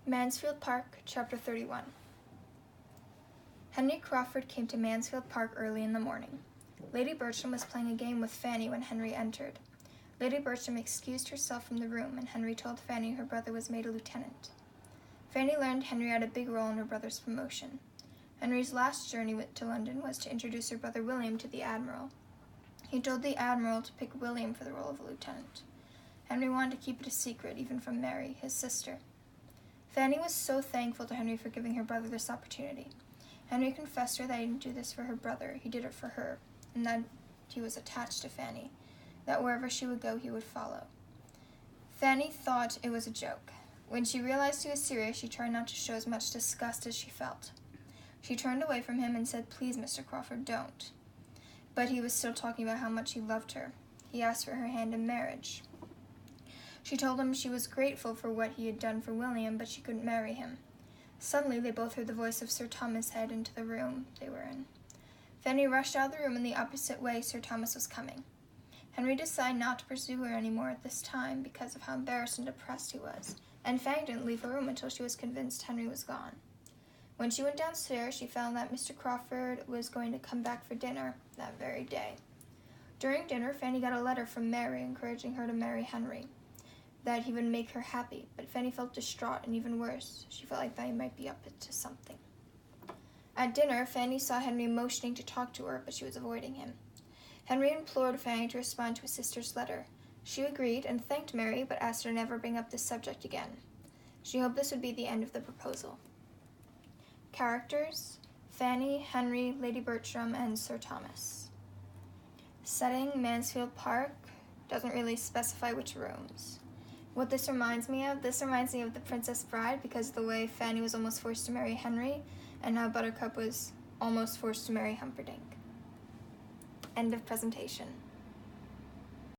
Mansfield Park, Chapter 31. Henry Crawford came to Mansfield Park early in the morning. Lady Bertram was playing a game with Fanny when Henry entered. Lady Bertram excused herself from the room, and Henry told Fanny her brother was made a lieutenant. Fanny learned Henry had a big role in her brother's promotion. Henry's last journey to London was to introduce her brother William to the Admiral. He told the Admiral to pick William for the role of a lieutenant. Henry wanted to keep it a secret, even from Mary, his sister. Fanny was so thankful to Henry for giving her brother this opportunity. Henry confessed her that he didn't do this for her brother, he did it for her, and that he was attached to Fanny, that wherever she would go, he would follow. Fanny thought it was a joke. When she realized he was serious, she tried not to show as much disgust as she felt. She turned away from him and said, "Please, Mr. Crawford, don't." But he was still talking about how much he loved her. He asked for her hand in marriage. She told him she was grateful for what he had done for William, but she couldn't marry him. Suddenly, they both heard the voice of Sir Thomas head into the room they were in. Fanny rushed out of the room in the opposite way Sir Thomas was coming. Henry decided not to pursue her any more at this time because of how embarrassed and depressed he was, and Fanny didn't leave the room until she was convinced Henry was gone. When she went downstairs, she found that Mr. Crawford was going to come back for dinner that very day. During dinner, Fanny got a letter from Mary encouraging her to marry Henry, that he would make her happy, but Fanny felt distraught, and even worse, she felt like that he might be up to something. At dinner, Fanny saw Henry motioning to talk to her, but she was avoiding him. Henry implored Fanny to respond to his sister's letter. She agreed and thanked Mary, but asked her to never bring up this subject again. She hoped this would be the end of the proposal. Characters: Fanny, Henry, Lady Bertram, and Sir Thomas. Setting: Mansfield Park. Doesn't really specify which rooms. What this reminds me of The Princess Bride, because of the way Fanny was almost forced to marry Henry, and how Buttercup was almost forced to marry Humperdinck. End of presentation.